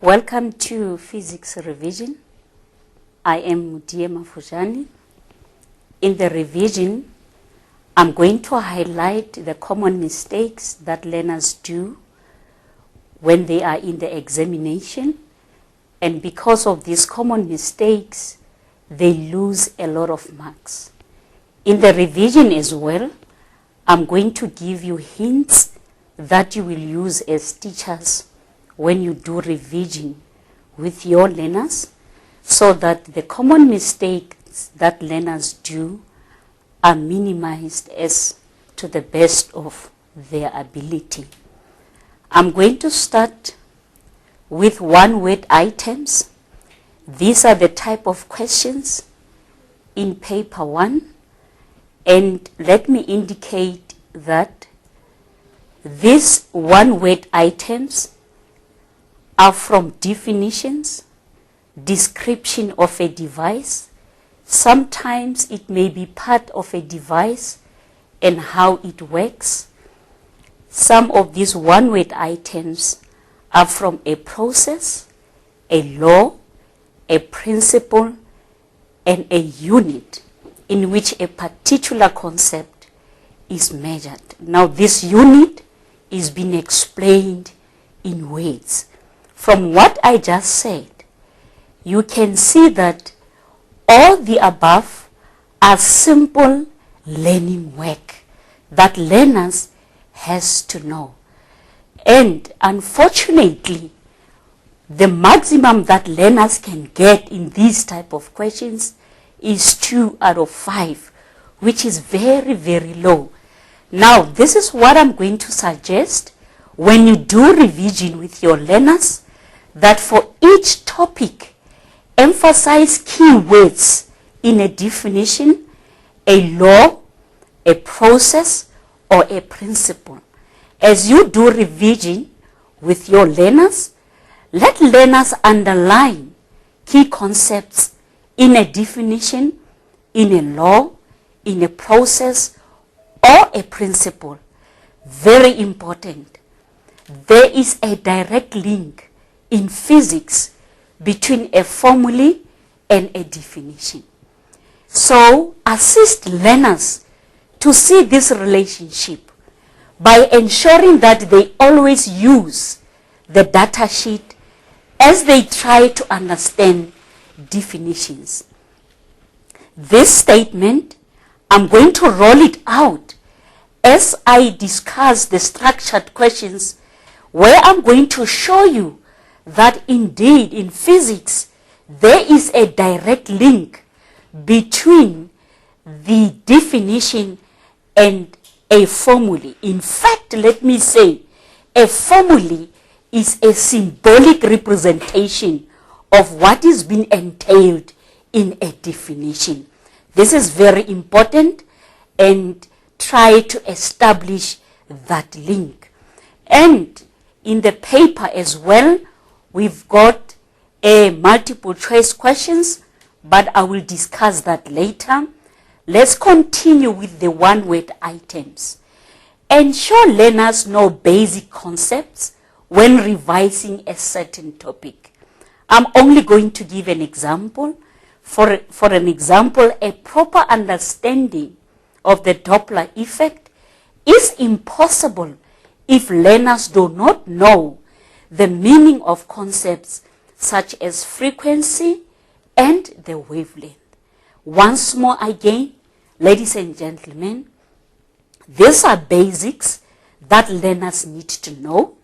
Welcome to Physics Revision. I am Mutie Mafujani. In the revision, I'm going to highlight the common mistakes that learners do when they are in the examination. And because of these common mistakes, they lose a lot of marks. In the revision as well, I'm going to give you hints that you will use as teachers when you do revision with your learners, so that the common mistakes that learners do are minimized as to the best of their ability. I'm going to start with one-word items. These are the type of questions in paper 1, and let me indicate that these one-word items are from definitions, description of a device. Sometimes it may be part of a device and how it works. Some of these one-word items are from a process, a law, a principle, and a unit in which a particular concept is measured. Now, this unit is being explained in words. From what I just said, you can see that all the above are simple learning work that learners has to know. And unfortunately, the maximum that learners can get in these type of questions is 2 out of 5, which is very, very low. Now, this is what I'm going to suggest when you do revision with your learners, that for each topic, emphasize keywords in a definition, a law, a process, or a principle. As you do revision with your learners, let learners underline key concepts in a definition, in a law, in a process, or a principle. Very important. There is a direct link in physics between a formula and a definition. So assist learners to see this relationship by ensuring that they always use the data sheet as they try to understand definitions. This statement, I'm going to roll it out as I discuss the structured questions, where I'm going to show you that indeed in physics there is a direct link between the definition and a formula. In fact, let me say, a formula is a symbolic representation of what is being entailed in a definition. This is very important, and try to establish that link. And in the paper as well, we've got a multiple choice questions, but I will discuss that later. Let's continue with the one-word items. Ensure learners know basic concepts when revising a certain topic. I'm only going to give an example. For an example, a proper understanding of the Doppler effect is impossible if learners do not know the meaning of concepts such as frequency and the wavelength. Once more again, ladies and gentlemen, these are basics that learners need to know,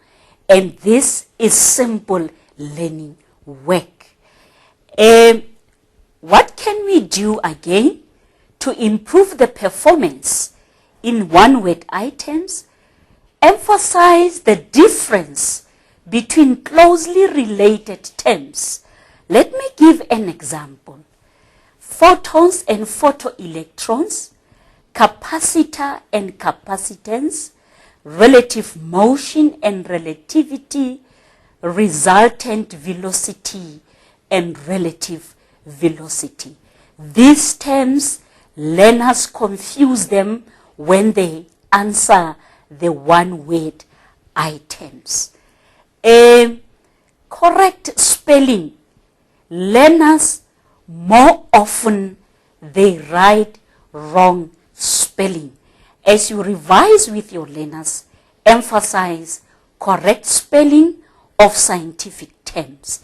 and this is simple learning work. What can we do again to improve the performance in one-word items? Emphasize the difference between closely related terms. Let me give an example. Photons and photoelectrons, capacitor and capacitance, relative motion and relativity, resultant velocity and relative velocity. These terms, learners confuse them when they answer the one-word items. correct spelling, learners more often they write wrong spelling. As you revise with your learners, emphasize correct spelling of scientific terms.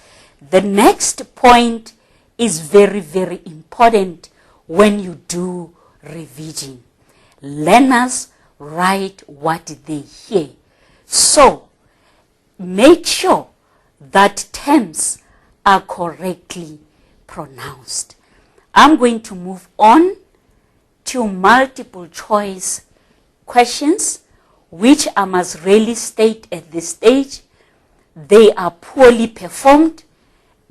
The next point is very, very important when you do revision. Learners write what they hear. So, make sure that terms are correctly pronounced. I'm going to move on to multiple choice questions, which I must really state at this stage, they are poorly performed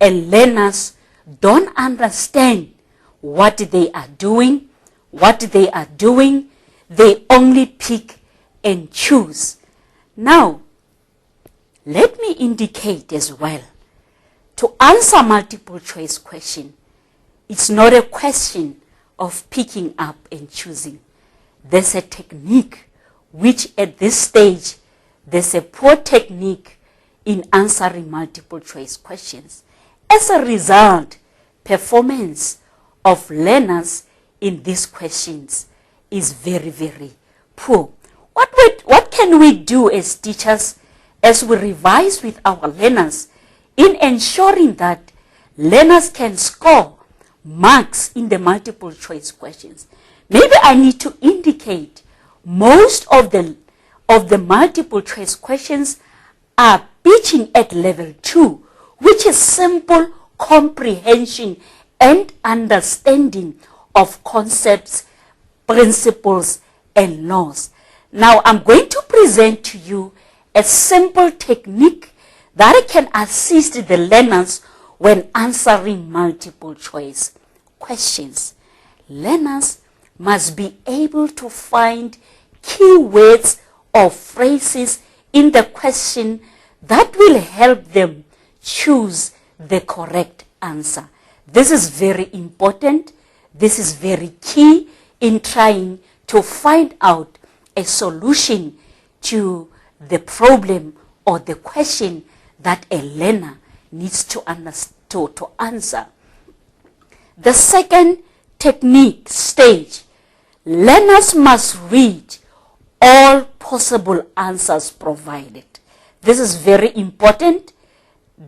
and learners don't understand what they are doing. They only pick and choose. Now, let me indicate as well, to answer multiple choice question, it's not a question of picking up and choosing. There's a technique which at this stage, there's a poor technique in answering multiple choice questions. As a result, performance of learners in these questions is very, very poor. What can we do as teachers as we revise with our learners in ensuring that learners can score marks in the multiple choice questions? Maybe I need to indicate most of the multiple choice questions are pitching at level 2, which is simple comprehension and understanding of concepts, principles, and laws. Now, I'm going to present to you a simple technique that can assist the learners when answering multiple choice questions. Learners must be able to find key words or phrases in the question that will help them choose the correct answer. This is very important. This is very key in trying to find out a solution to the problem or the question that a learner needs to answer. The second technique stage, learners must read all possible answers provided. This is very important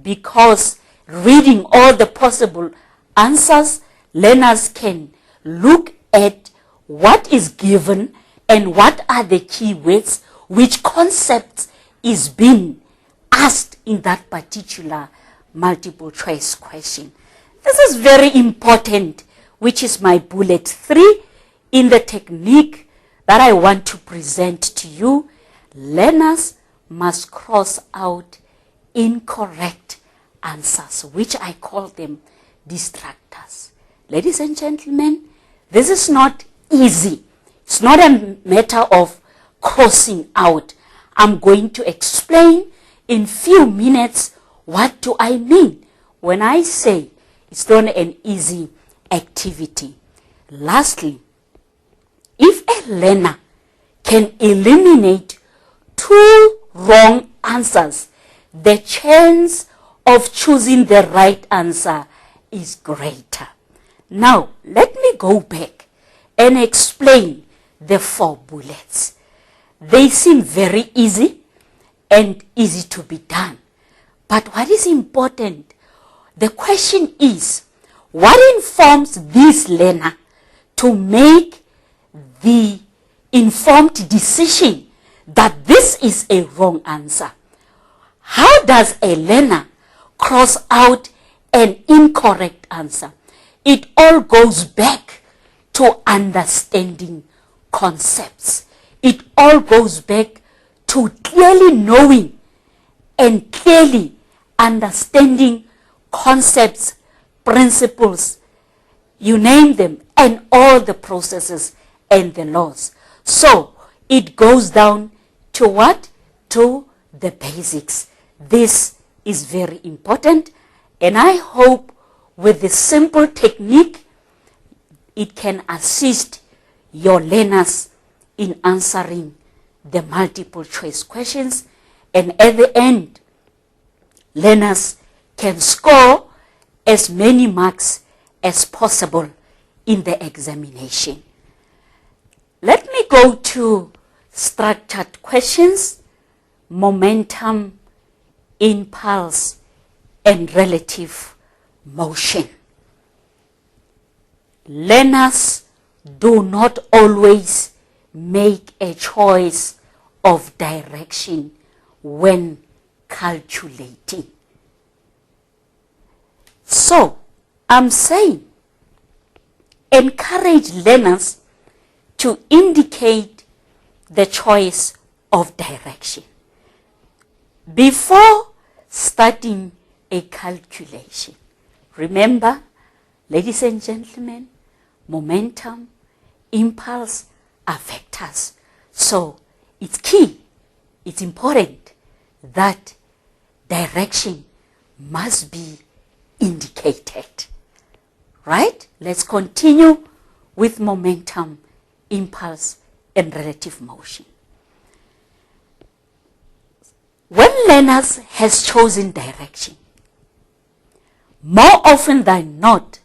because reading all the possible answers, learners can look at what is given and what are the key words, which concepts is being asked in that particular multiple choice question. This is very important, which is my bullet 3 in the technique that I want to present to you. Learners must cross out incorrect answers, which I call them distractors. Ladies and gentlemen, this is not easy. It's not a matter of crossing out. I'm going to explain in few minutes what do I mean when I say it's not an easy activity. Lastly, if a learner can eliminate 2 wrong answers, the chance of choosing the right answer is greater. Now, let me go back and explain the 4 bullets. They seem very easy and easy to be done. But what is important, the question is, what informs this learner to make the informed decision that this is a wrong answer? How does a learner cross out an incorrect answer? It all goes back to understanding concepts. It all goes back to clearly knowing and clearly understanding concepts, principles, you name them, and all the processes and the laws. So it goes down to what? To the basics. This is very important, and I hope with this simple technique it can assist your learners in answering the multiple choice questions, and at the end learners can score as many marks as possible in the examination. Let me go to structured questions, momentum, impulse, and relative motion. Learners do not always make a choice of direction when calculating. So, I'm saying, encourage learners to indicate the choice of direction before starting a calculation. Remember, ladies and gentlemen, momentum, impulse are vectors. So it's key, it's important that direction must be indicated. Right? Let's continue with momentum, impulse, and relative motion. When learners has chosen direction, more often than not,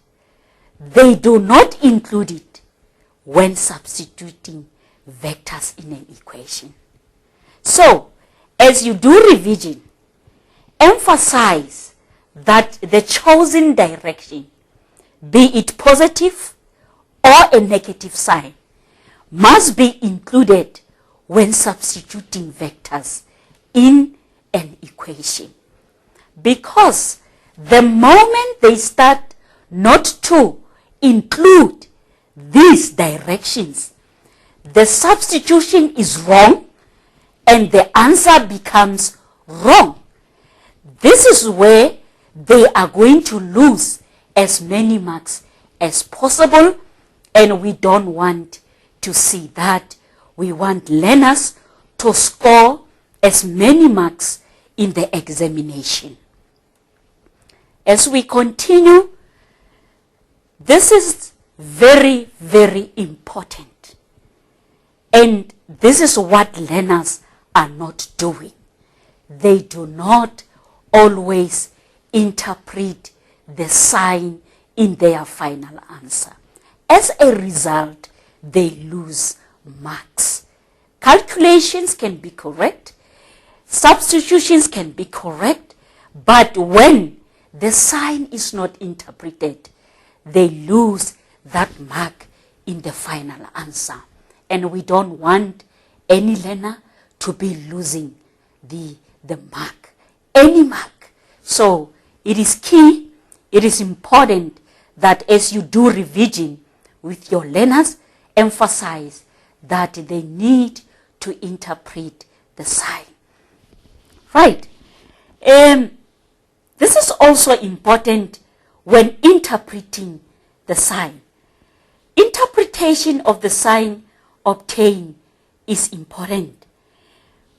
they do not include it when substituting vectors in an equation. So, as you do revision, emphasize that the chosen direction, be it positive or a negative sign, must be included when substituting vectors in an equation. Because the moment they start not to include these directions, the substitution is wrong and the answer becomes wrong. This is where they are going to lose as many marks as possible, and we don't want to see that. We want learners to score as many marks in the examination. As we continue, this is very, very important. And this is what learners are not doing. They do not always interpret the sign in their final answer. As a result, they lose marks. Calculations can be correct, substitutions can be correct, but when the sign is not interpreted, they lose that mark in the final answer. And we don't want any learner to be losing the mark, any mark. So it is key, it is important that as you do revision with your learners, emphasize that they need to interpret the sign. Right. This is also important when interpreting the sign. Interpretation of the sign obtained is important.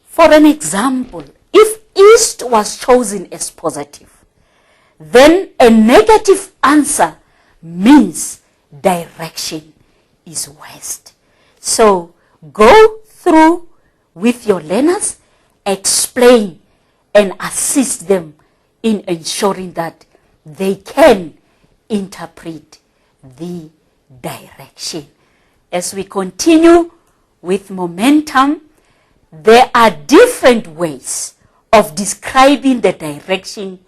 For an example, if east was chosen as positive, then a negative answer means direction is west. So go through with your learners, explain and assist them in ensuring that they can interpret the direction. As we continue with momentum, there are different ways of describing the direction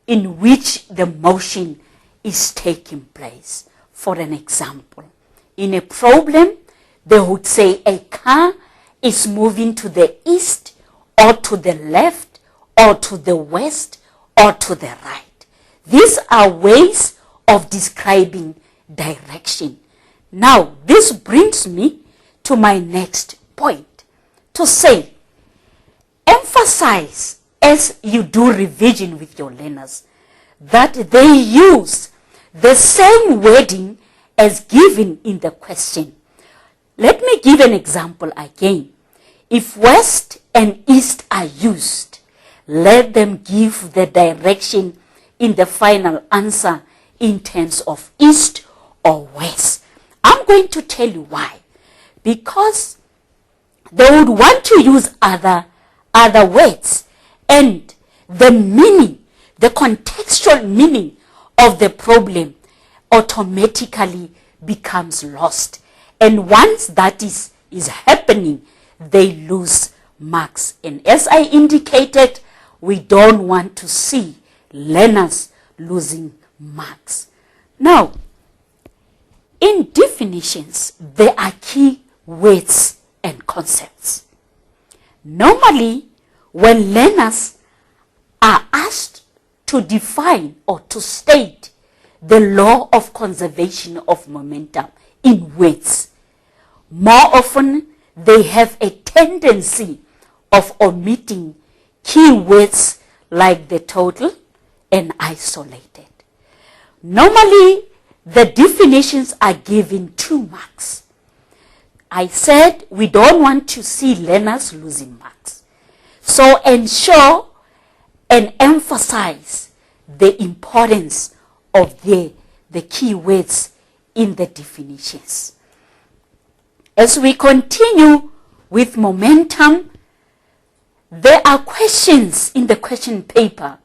in which the motion is taking place. For an example, in a problem, they would say a car is moving to the east or to the left or to the west or to the right. These are ways of describing direction. Now, this brings me to my next point, to say, emphasize as you do revision with your learners that they use the same wording as given in the question. Let me give an example again. If west and east are used, let them give the direction in the final answer in terms of east or west. I'm going to tell you why. Because they would want to use other words, and the meaning, the contextual meaning of the problem automatically becomes lost. And once that is happening, they lose marks. And as I indicated, we don't want to see learners losing marks. Now, in definitions, there are key words and concepts. Normally, when learners are asked to define or to state the law of conservation of momentum in words, more often they have a tendency of omitting key words like the total and isolated. Normally, the definitions are given 2 marks. I said we don't want to see learners losing marks. So ensure and emphasize the importance of the key words in the definitions. As we continue with momentum, there are questions in the question paper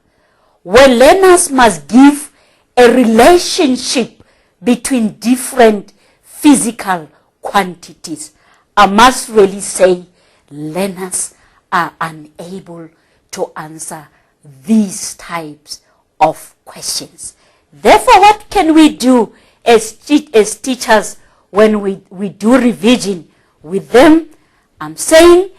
where learners must give a relationship between different physical quantities. I must really say learners are unable to answer these types of questions. Therefore, what can we do as teachers when we do revision with them? I'm saying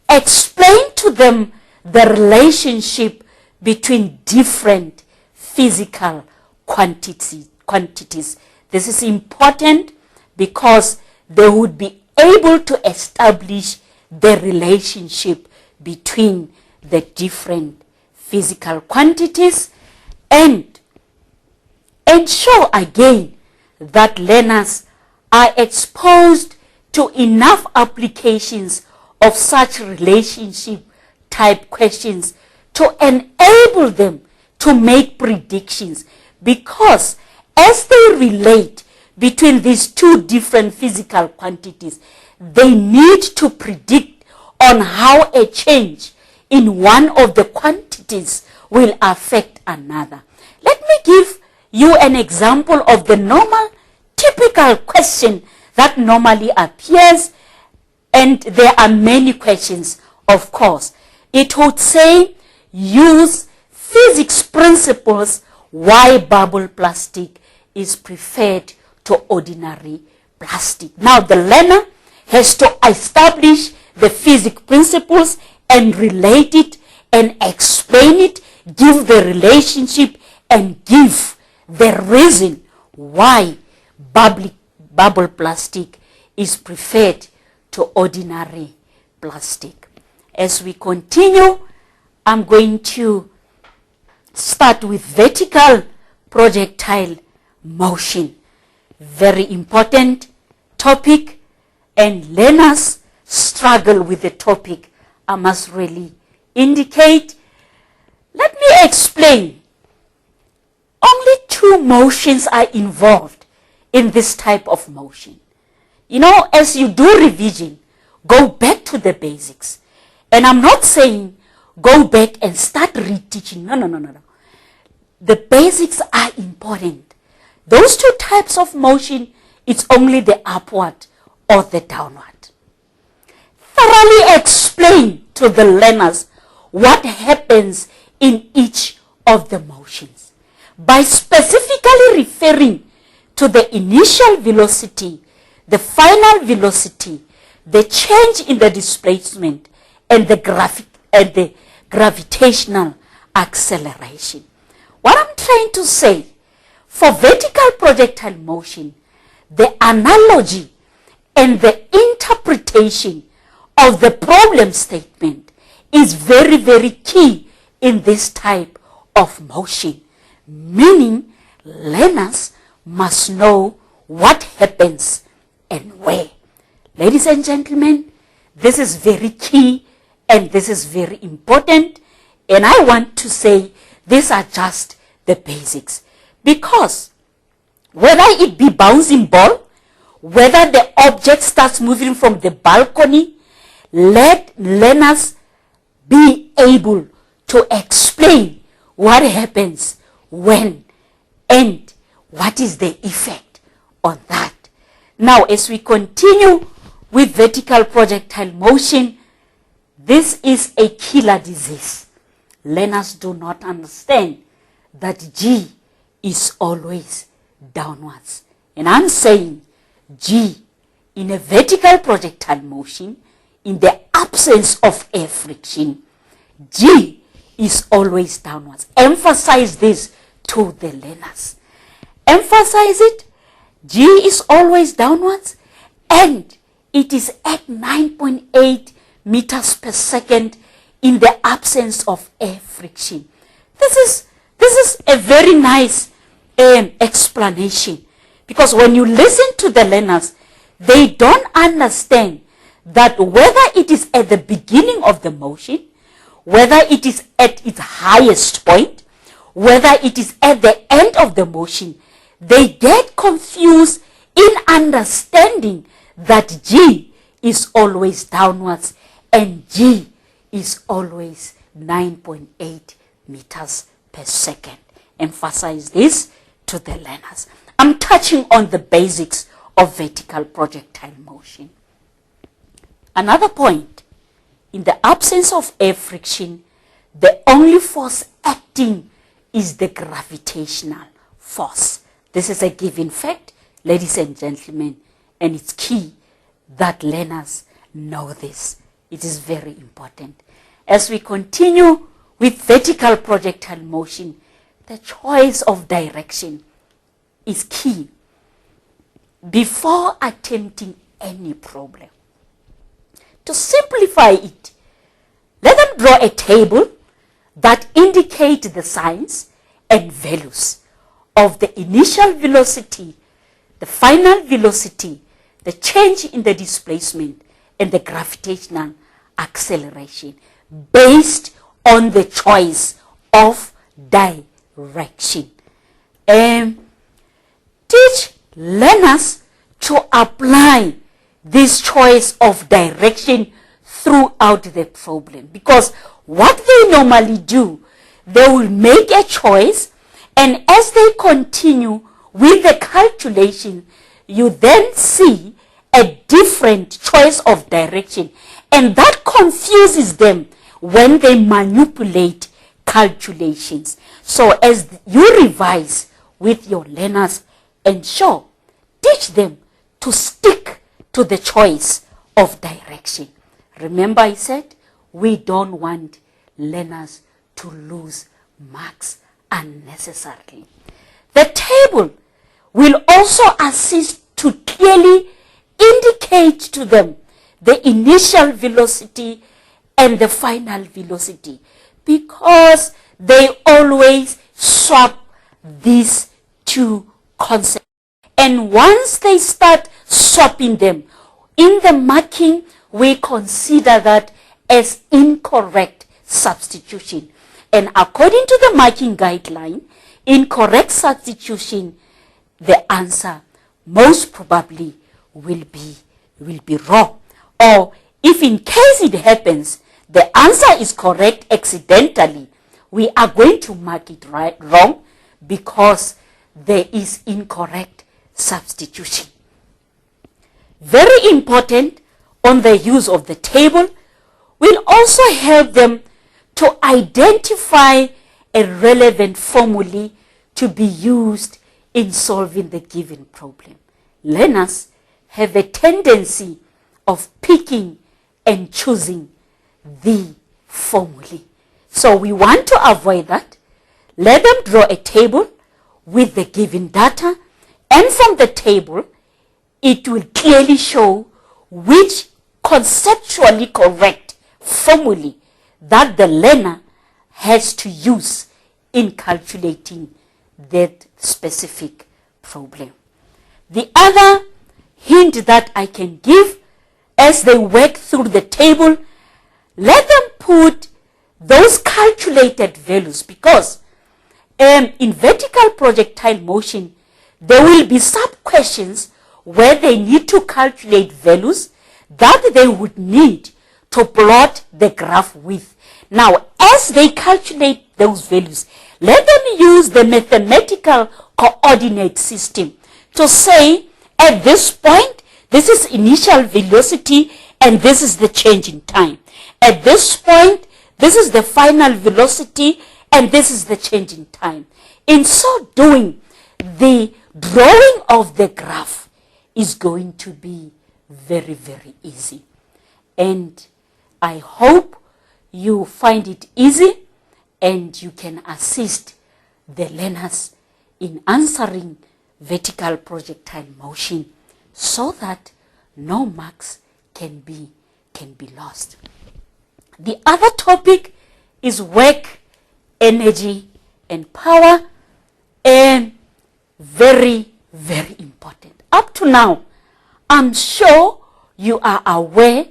explain to them the relationship between different physical quantities. This is important because they would be able to establish the relationship between the different physical quantities and ensure again that learners are exposed to enough applications of such relationship type questions to enable them to make predictions, because as they relate between these 2 different physical quantities, they need to predict on how a change in one of the quantities will affect another. Let me give you an example of the normal, typical question that normally appears, and there are many questions, of course. It would say, use physics principles why bubble plastic is preferred to ordinary plastic. Now the learner has to establish the physics principles and relate it and explain it, give the relationship and give the reason why bubble plastic is preferred to ordinary plastic. As we continue, I'm going to start with vertical projectile motion. Very important topic, and learners struggle with the topic, I must really indicate. Let me explain. Only 2 motions are involved in this type of motion. You know, as you do revision, go back to the basics. And I'm not saying go back and start reteaching. No. The basics are important. Those 2 types of motion, it's only the upward or the downward. Thoroughly explain to the learners what happens in each of the motions by specifically referring to the initial velocity, the final velocity, the change in the displacement, and the gravitational acceleration. What I'm trying to say, for vertical projectile motion, the analogy and the interpretation of the problem statement is very, very key in this type of motion, meaning learners must know what happens and where. Ladies and gentlemen, this is very key and this is very important, and I want to say these are just the basics, because whether it be bouncing ball, whether the object starts moving from the balcony, let learners be able to explain what happens when, and what is the effect on that. Now, as we continue with vertical projectile motion, this is a killer disease. Learners do not understand that G is always downwards. And I'm saying G in a vertical projectile motion, in the absence of air friction, G is always downwards. Emphasize this to the learners. Emphasize it. G is always downwards, and it is at 9.8 meters per second in the absence of air friction. This is a very nice explanation, because when you listen to the learners, they don't understand that whether it is at the beginning of the motion, whether it is at its highest point, whether it is at the end of the motion, they get confused in understanding that G is always downwards and G is always 9.8 meters per second. Emphasize this to the learners. I'm touching on the basics of vertical projectile motion. Another point, in the absence of air friction, the only force acting is the gravitational force. This is a given fact, ladies and gentlemen, and it's key that learners know this. It is very important. As we continue with vertical projectile motion, the choice of direction is key before attempting any problem. To simplify it, let them draw a table that indicate the signs and values of the initial velocity, the final velocity, the change in the displacement, and the gravitational acceleration based on the choice of direction. Teach learners to apply this choice of direction throughout the problem, because what they normally do, they will make a choice, and as they continue with the calculation, you then see a different choice of direction, and that confuses them when they manipulate calculations. So as you revise with your learners, ensure, teach them to stick to the choice of direction. Remember, I said we don't want learners to lose marks unnecessarily. The table will also assist to clearly indicate to them the initial velocity and the final velocity, because they always swap these two concepts. And once they start swapping them, in the marking, we consider that as incorrect substitution. And according to the marking guideline, incorrect substitution, the answer most probably will be wrong. Or if in case it happens, the answer is correct accidentally, we are going to mark it wrong because there is incorrect substitution. Very important on the use of the table will also help them to identify a relevant formulae to be used in solving the given problem. Learners have a tendency of picking and choosing the formulae. So we want to avoid that. Let them draw a table with the given data, and from the table, it will clearly show which conceptually correct formulae that the learner has to use in calculating that specific problem. The other hint that I can give as they work through the table, let them put those calculated values, because in vertical projectile motion, there will be sub-questions where they need to calculate values that they would need to plot the graph with. Now, as they calculate those values, let them use the mathematical coordinate system to say, at this point, this is initial velocity and this is the change in time. At this point, this is the final velocity and this is the change in time. In so doing, the drawing of the graph is going to be very, very easy. And I hope you find it easy and you can assist the learners in answering vertical projectile motion so that no marks can be lost. The other topic is work, energy, and power, and very, very important. Up to now, I'm sure you are aware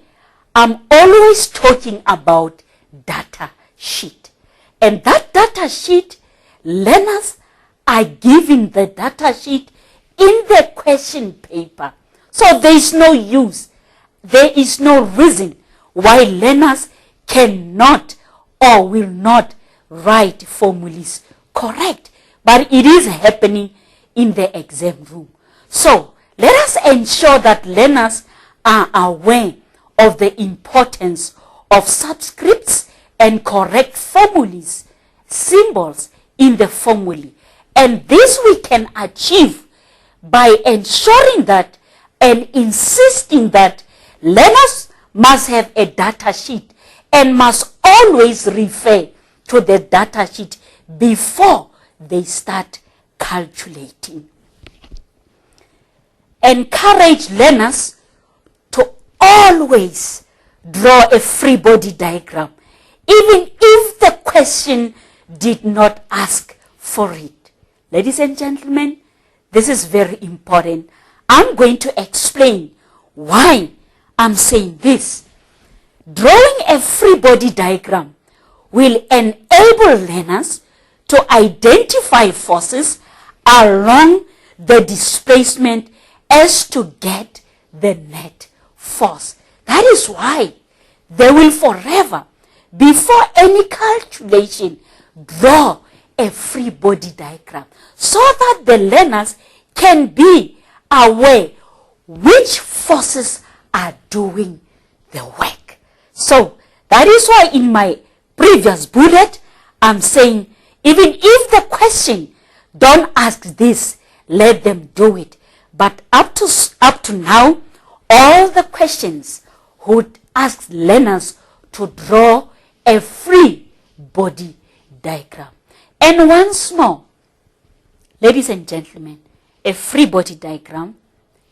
I'm always talking about data sheet. And that data sheet, learners are given the data sheet in the question paper. So there is no use, there is no reason why learners cannot or will not write formulas correct. But it is happening in the exam room. So let us ensure that learners are aware of the importance of subscripts and correct formulas, symbols in the formulae. And this we can achieve by ensuring that and insisting that learners must have a data sheet and must always refer to the data sheet before they start calculating. Encourage learners to always draw a free body diagram, even if the question did not ask for it. Ladies and gentlemen, this is very important. I'm going to explain why I'm saying this. Drawing a free body diagram will enable learners to identify forces along the displacement as to get the net force. That is why they will forever, before any calculation, draw a free body diagram so that the learners can be aware which forces are doing the work. So that is why in my previous bullet, I'm saying even if the question don't ask this, let them do it. But up to now, all the questions would ask learners to draw a free body diagram. And once more, ladies and gentlemen, a free body diagram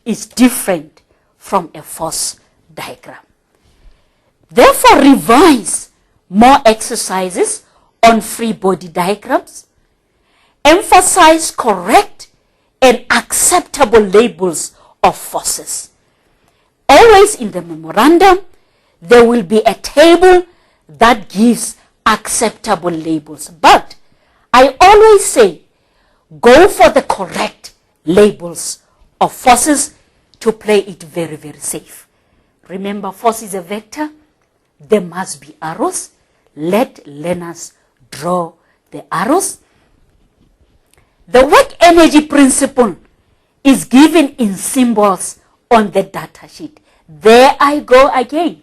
is different from a force diagram. Therefore, revise more exercises on free body diagrams. Emphasize correct and acceptable labels of forces. Always in the memorandum, there will be a table that gives acceptable labels. But I always say, go for the correct labels of forces to play it very, very safe. Remember, force is a vector. There must be arrows. Let learners draw the arrows. The work energy principle is given in symbols on the data sheet. There I go again.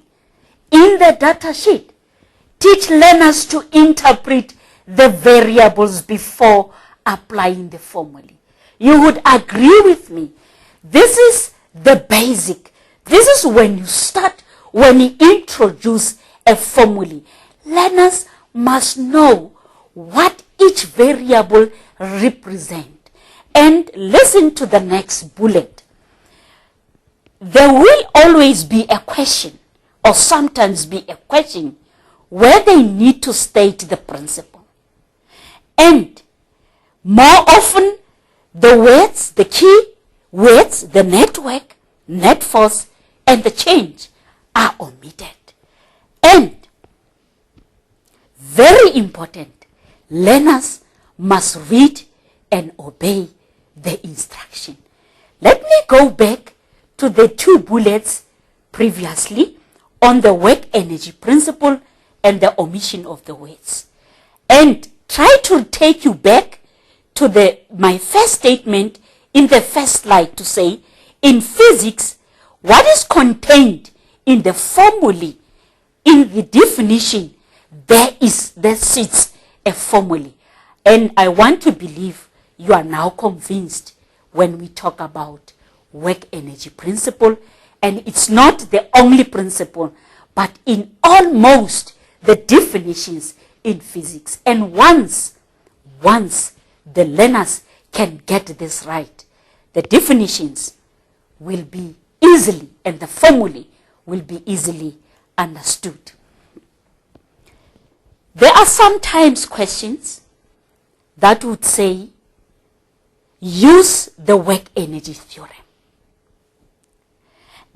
In the data sheet, teach learners to interpret the variables before applying the formula. You would agree with me. This is the basic. This is when you start, when you introduce a formula. Learners must know what each variable represents. And listen to the next bullet. There will always be a question, or sometimes be a question, where they need to state the principle. And more often, the words, the key words, the network, net force, and the change are omitted. And very important, learners must read and obey the instruction. Let me go back to the two bullets previously on the work energy principle and the omission of the words. And try to take you back to my first statement in the first slide to say, in physics, what is contained in the formulae, in the definition, there sits a formulae. And I want to believe you are now convinced when we talk about work energy principle. And it's not the only principle, but in almost the definitions in physics. And once the learners can get this right, the definitions will be easily, and the formulae will be easily understood. There are sometimes questions that would say, use the work energy theorem.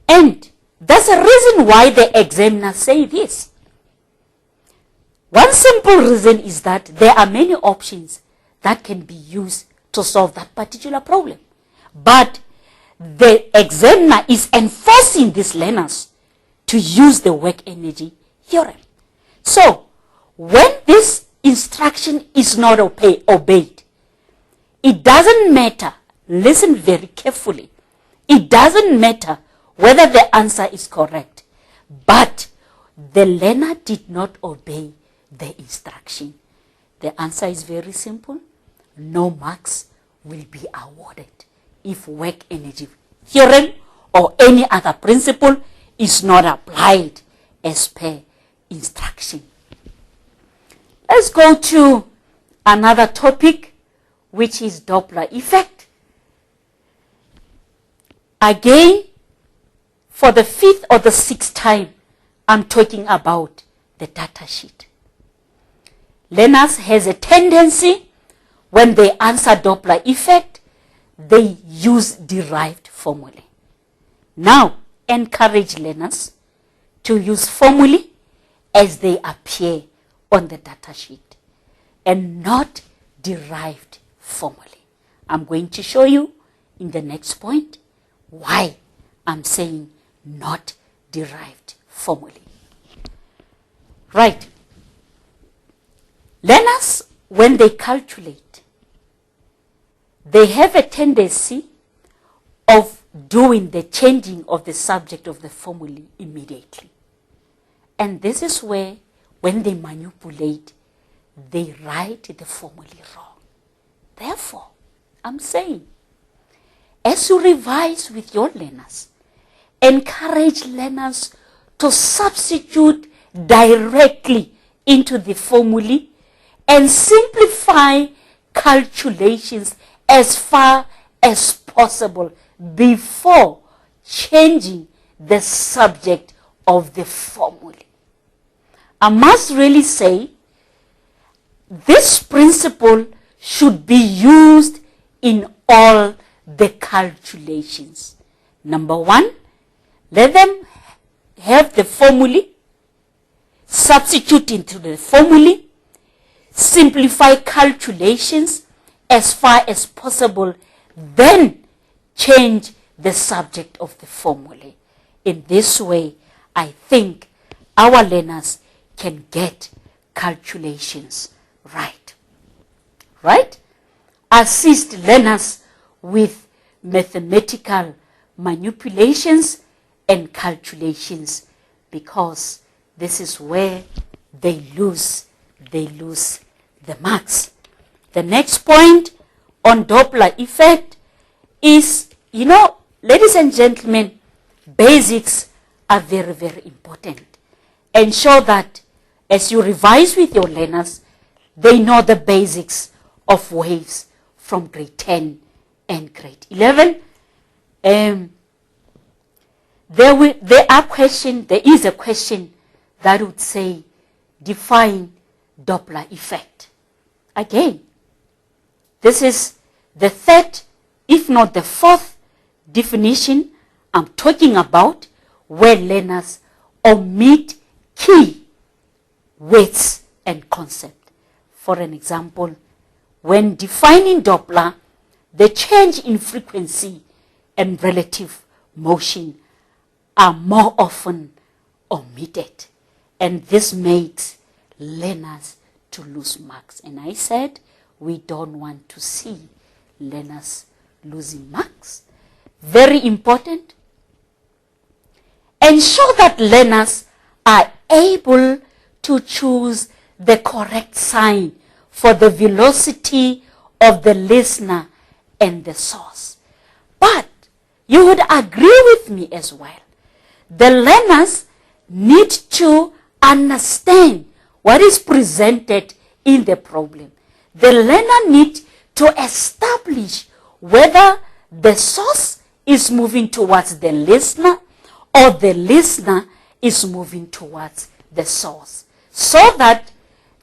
And there's a reason why the examiners say this. One simple reason is that there are many options that can be used to solve that particular problem. But the examiner is enforcing these learners to use the work energy theorem. So, when this instruction is not obeyed, it doesn't matter, listen very carefully, it doesn't matter whether the answer is correct, but the learner did not obey the instruction. The answer is very simple. No marks will be awarded if work energy theorem or any other principle is not applied as per instruction. Let's go to another topic, which is Doppler effect. Again, for the 5th or the 6th time, I'm talking about the data sheet. Learners has a tendency, when they answer Doppler effect, they use derived formulae. Now, encourage learners to use formulae as they appear on the data sheet and not derived formulae. I'm going to show you in the next point why I'm saying not derived formulae. Right. Learners, when they calculate, they have a tendency of doing the changing of the subject of the formulae immediately. And this is where, when they manipulate, they write the formulae wrong. Therefore, I'm saying, as you revise with your learners, encourage learners to substitute directly into the formulae and simplify calculations as far as possible before changing the subject of the formulae. I must really say, this principle should be used in all the calculations. Number one, let them have the formulae, substitute into the formulae, simplify calculations as far as possible, then change the subject of the formulae. In this way, I think our learners can get calculations right. Right? Assist learners with mathematical manipulations and calculations, because this is where they lose the marks. The next point on Doppler effect is, ladies and gentlemen, basics are very, very important. Ensure that as you revise with your learners, they know the basics of waves from grade 10 and grade 11. There is a question that would say, define Doppler effect. Again, this is the third, if not the fourth definition I'm talking about, where learners omit key words and concepts. For an example, when defining Doppler, the change in frequency and relative motion are more often omitted, and this makes learners to to lose marks. And I said, we don't want to see learners losing marks. Very important. Ensure that learners are able to choose the correct sign for the velocity of the listener and the source. But you would agree with me as well. The learners need to understand what is presented in the problem. The learner needs to establish whether the source is moving towards the listener or the listener is moving towards the source. So that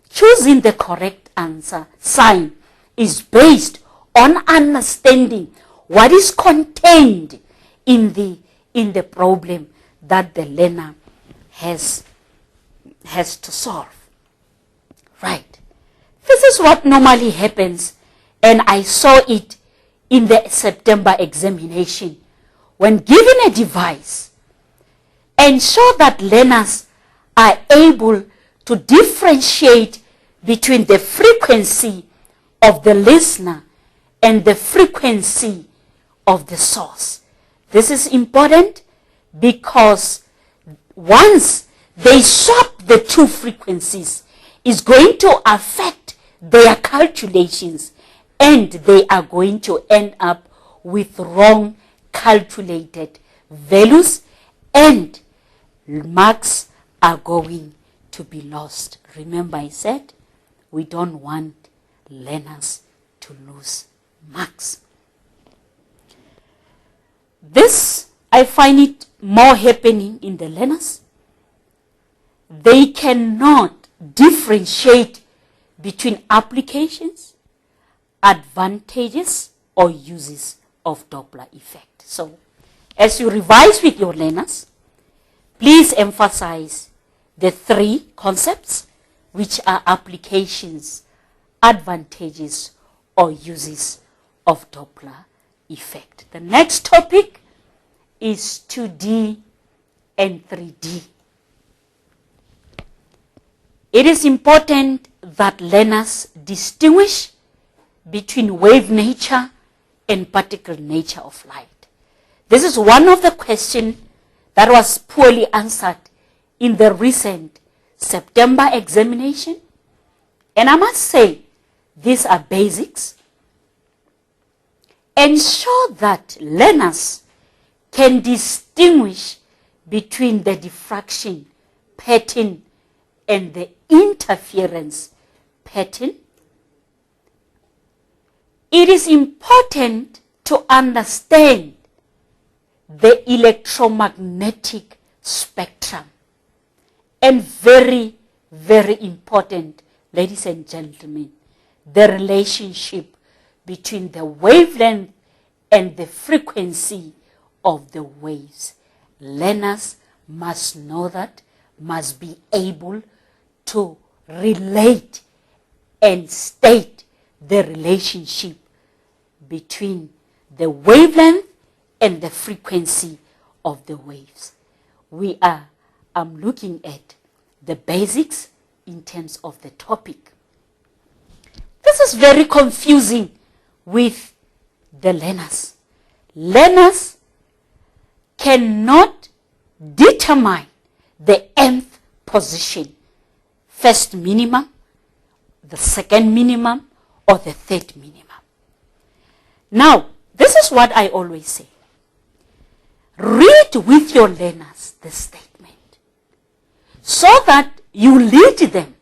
choosing the correct answer sign is based on understanding what is contained in the problem that the learner has to solve. Right. This is what normally happens, and I saw it in the September examination. When given a device, ensure that learners are able to differentiate between the frequency of the listener and the frequency of the source. This is important because once they swap the two frequencies, it's going to affect their calculations, and they are going to end up with wrong calculated values, and marks are going to be lost. Remember, I said we don't want learners to lose marks. This, I find it more happening in the learners. They cannot differentiate between applications, advantages, or uses of Doppler effect. So, as you revise with your learners, please emphasize the three concepts, which are applications, advantages, or uses of Doppler effect. The next topic is 2D and 3D. It is important that learners distinguish between wave nature and particle nature of light. This is one of the questions that was poorly answered in the recent September examination. And I must say, these are basics. Ensure that learners can distinguish between the diffraction pattern and the interference pattern. It is important to understand the electromagnetic spectrum. And very, very important, ladies and gentlemen, the relationship between the wavelength and the frequency of the waves. Learners must know that, must be able to relate and state the relationship between the wavelength and the frequency of the waves. I'm looking at the basics in terms of the topic. This is very confusing with the learners. Learners cannot determine the nth position, first minimum, the second minimum, or the third minimum. Now, this is what I always say. Read with your learners the statement so that you lead them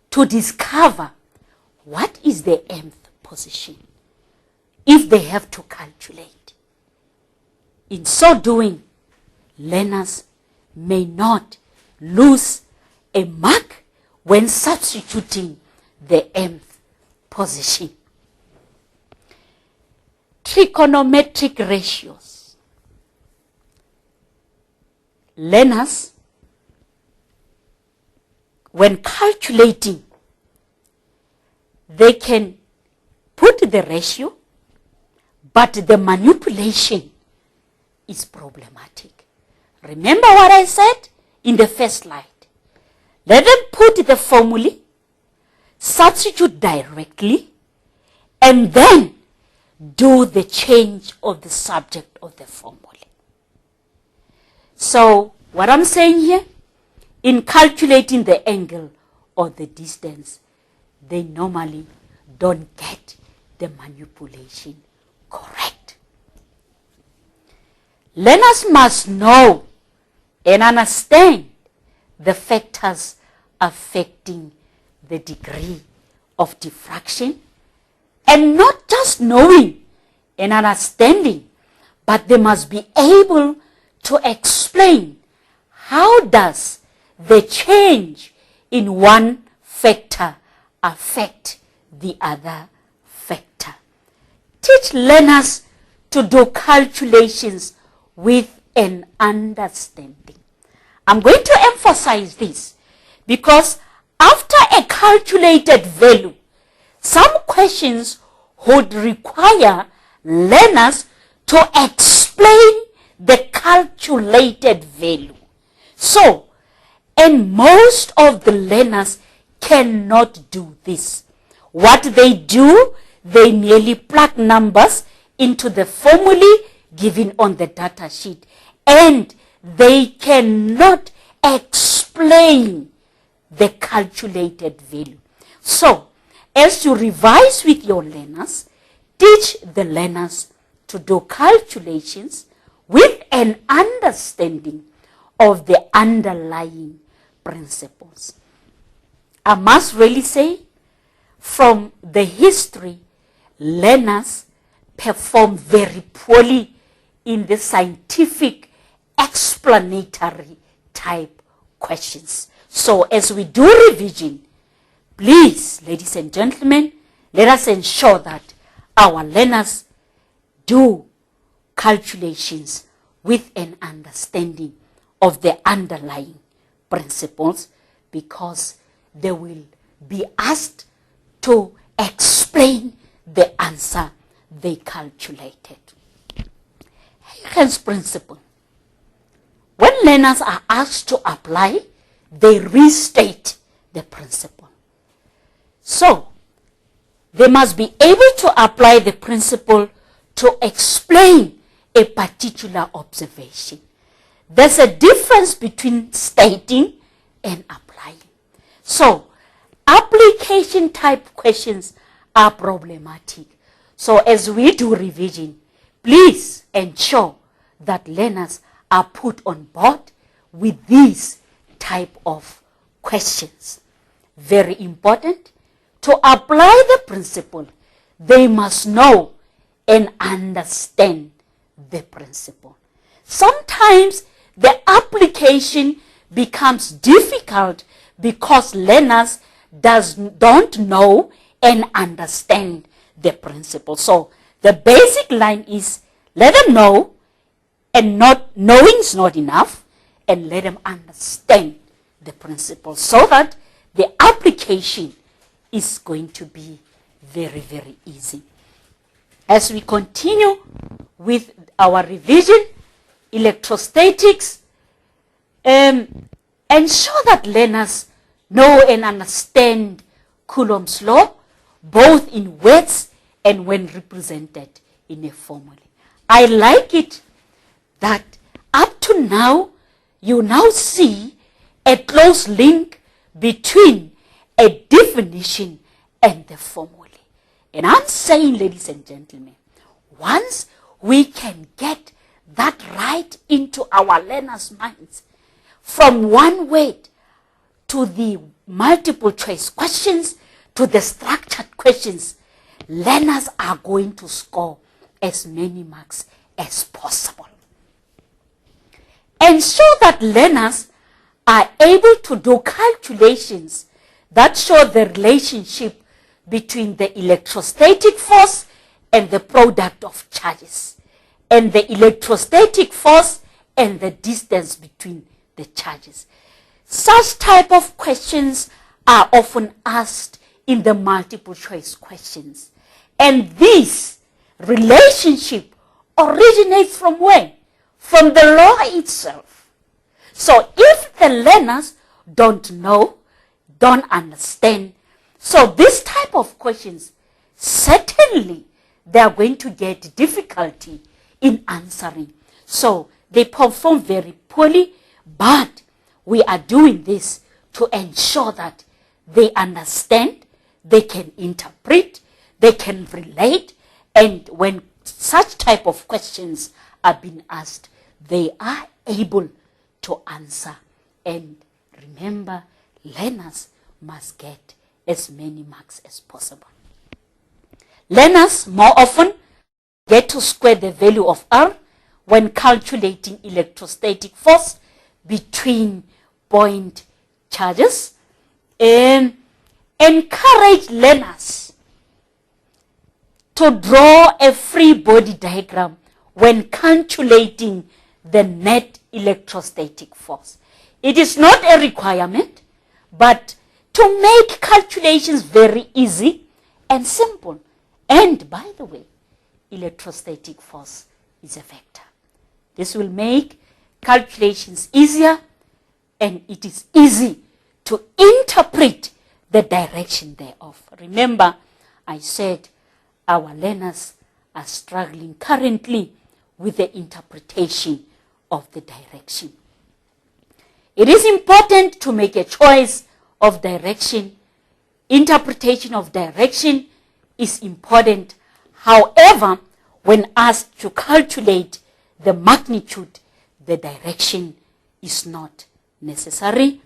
to discover what is the nth position if they have to calculate. In so doing, learners may not lose a mark when substituting the nth position. Trigonometric ratios. Learners, when calculating, they can put the ratio, but the manipulation is problematic. Remember what I said in the first slide. Let them put the formulae, substitute directly, and then do the change of the subject of the formula. So what I'm saying here, in calculating the angle or the distance, they normally don't get the manipulation correct. Learners must know and understand the factors affecting the degree of diffraction, and not just knowing and understanding, but they must be able to explain how does the change in one factor affect the other factor. Teach learners to do calculations with an understanding. I'm going to emphasize this because after a calculated value, some questions would require learners to explain the calculated value. So, and most of the learners cannot do this. What they do, they merely plug numbers into the formulae given on the data sheet, and they cannot explain the calculated value. So, as you revise with your learners, teach the learners to do calculations with an understanding of the underlying principles. I must really say, from the history, learners perform very poorly in the scientific explanatory type questions. So as we do revision, please, ladies and gentlemen, let us ensure that our learners do calculations with an understanding of the underlying principles, because they will be asked to explain the answer they calculated. Huygens principle. When learners are asked to apply, they restate the principle. So, they must be able to apply the principle to explain a particular observation. There's a difference between stating and applying. So, application type questions are problematic. So, as we do revision, please ensure that learners are put on board with these type of questions. Very important. To apply the principle, they must know and understand the principle. Sometimes the application becomes difficult because learners don't know and understand the principle. So the basic line is, let them know, and not knowing is not enough, and let them understand the principle so that the application is going to be very, very easy. As we continue with our revision, electrostatics, ensure that learners know and understand Coulomb's law, both in words and when represented in a formula. I like it that up to now, you now see a close link between a definition and the formula. And I'm saying, ladies and gentlemen, once we can get that right into our learners' minds, from one word to the multiple choice questions to the structured questions, learners are going to score as many marks as possible. Ensure that learners are able to do calculations that show the relationship between the electrostatic force and the product of charges, and the electrostatic force and the distance between the charges. Such type of questions are often asked in the multiple choice questions. And this relationship originates from where? From the law itself. So if the learners don't know, don't understand, So this type of questions, certainly they are going to get difficulty in answering. So they perform very poorly, but we are doing this to ensure that they understand, they can interpret, they can relate, and when such type of questions are being asked, they are able to answer. And remember, learners must get as many marks as possible. Learners more often get to square the value of R when calculating electrostatic force between point charges, and encourage learners to draw a free body diagram when calculating the net electrostatic force. It is not a requirement, but to make calculations very easy and simple. And by the way, electrostatic force is a vector. This will make calculations easier, and it is easy to interpret the direction thereof. Remember, I said our learners are struggling currently with the interpretation of the direction. It is important to make a choice of direction. Interpretation of direction is important. However, when asked to calculate the magnitude, the direction is not necessary.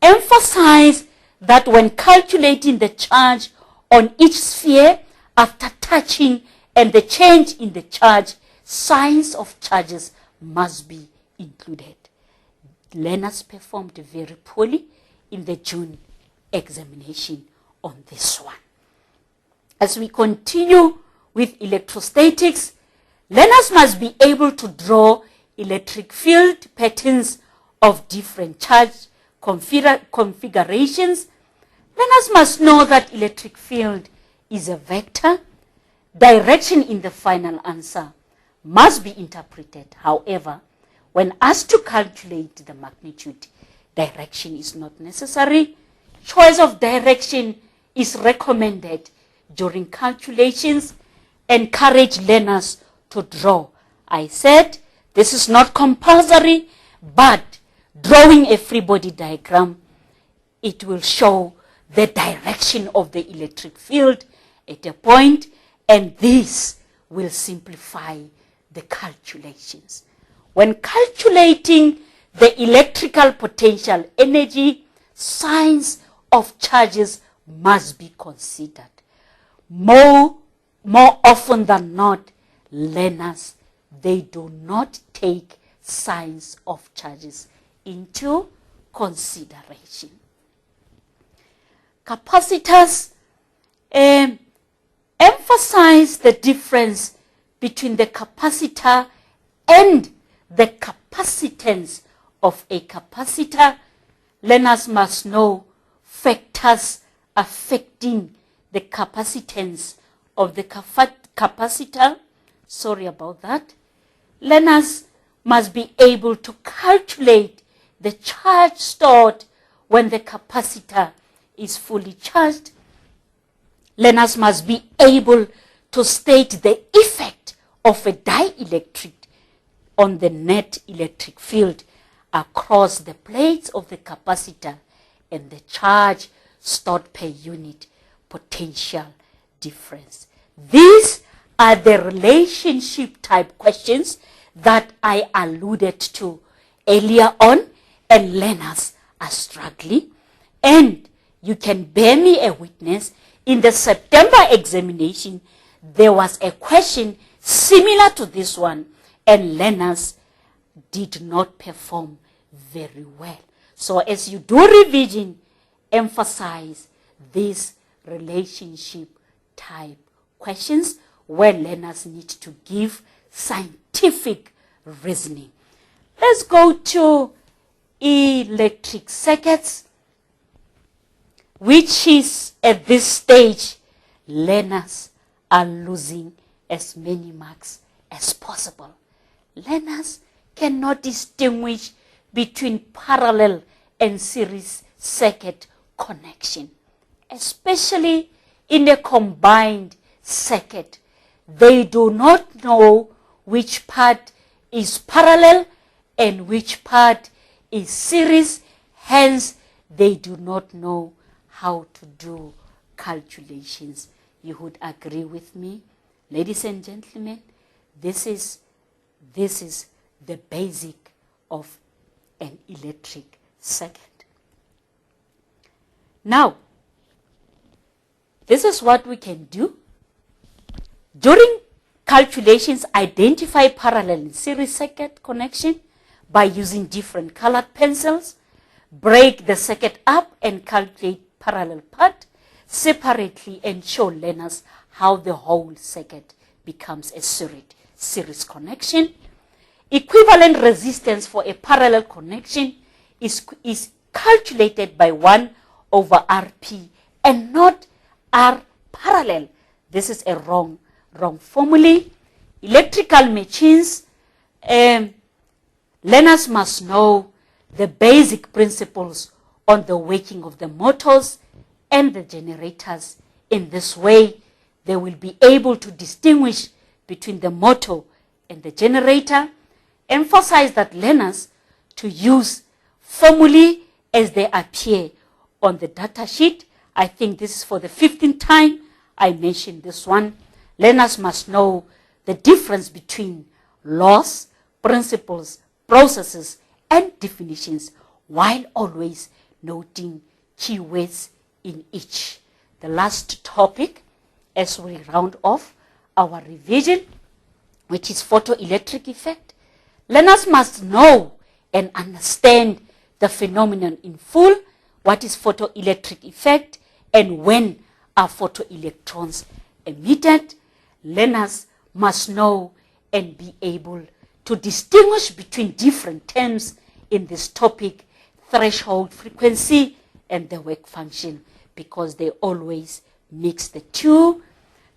Emphasize that when calculating the charge on each sphere after touching and the change in the charge, signs of charges must be included. Learners performed very poorly in the June examination on this one. As we continue with electrostatics, learners must be able to draw electric field patterns of different charge configurations. Learners must know that electric field is a vector. Direction in the final answer must be interpreted. However, when asked to calculate the magnitude, direction is not necessary. Choice of direction is recommended during calculations. Encourage learners to draw. I said this is not compulsory, but drawing a free body diagram, it will show the direction of the electric field at a point, and this will simplify the calculations. When calculating the electrical potential energy, signs of charges must be considered. More often than not, learners, they do not take signs of charges into consideration. Capacitors emphasize the difference between the capacitor and the capacitance of a capacitor. Learners must know factors affecting the capacitance of the capacitor. Sorry about that. Learners must be able to calculate the charge stored when the capacitor is fully charged. Learners must be able to state the effect of a dielectric on the net electric field across the plates of the capacitor and the charge stored per unit potential difference. These are the relationship type questions that I alluded to earlier on, and learners are struggling. And you can bear me a witness, in the September examination, there was a question similar to this one, and learners did not perform very well. So as you do revision, emphasize these relationship type questions where learners need to give scientific reasoning. Let's go to electric circuits, which is at this stage, learners are losing as many marks as possible. Learners cannot distinguish between parallel and series circuit connection. especially in a combined circuit, they do not know which part is parallel and which part is series. Hence, they do not know how to do calculations. You would agree with me, ladies and gentlemen? This is the basic of an electric circuit. Now, this is what we can do. During calculations, identify parallel and series circuit connection by using different colored pencils. Break the circuit up and calculate parallel part separately and show learners how the whole circuit becomes a series connection. Equivalent resistance for a parallel connection is calculated by 1 over Rp and not R parallel. This is a wrong formula. Electrical machines, learners must know the basic principles on the working of the motors and the generators. In this way, they will be able to distinguish between the motor and the generator. Emphasize that learners to use formulae as they appear on the data sheet. I think this is for the 15th time I mentioned this one. Learners must know the difference between laws, principles, processes, and definitions, while always noting keywords in each. The last topic, as we round off our revision, which is photoelectric effect. Learners must know and understand the phenomenon in full. What is photoelectric effect and when are photoelectrons emitted? Learners must know and be able to distinguish between different terms in this topic, threshold frequency and the work function, because they always mix the two.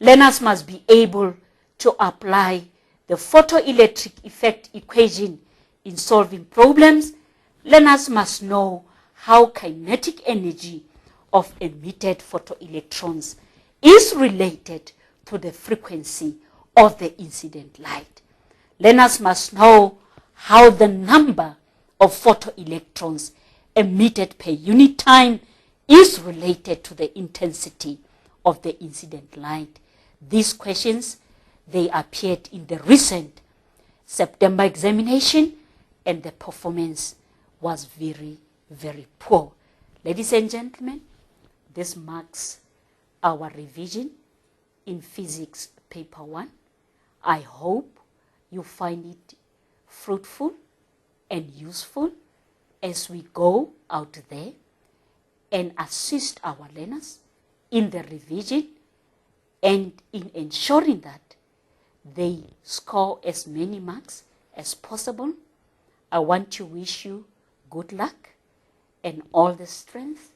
Learners must be able to apply the photoelectric effect equation in solving problems. Learners must know how kinetic energy of emitted photoelectrons is related to the frequency of the incident light. Learners must know how the number of photoelectrons emitted per unit time is related to the intensity of the incident light. These questions, they appeared in the recent September examination, and the performance was very, very poor. Ladies and gentlemen, this marks our revision in physics paper 1. I hope you find it fruitful and useful as we go out there and assist our learners in the revision and in ensuring that they score as many marks as possible. I want to wish you good luck and all the strength.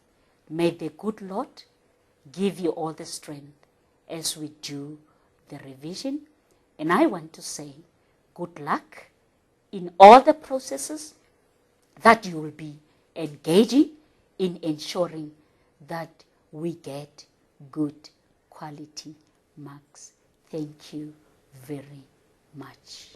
May the good Lord give you all the strength as we do the revision. And I want to say good luck in all the processes that you will be engaging in ensuring that we get good quality marks. Thank you very much.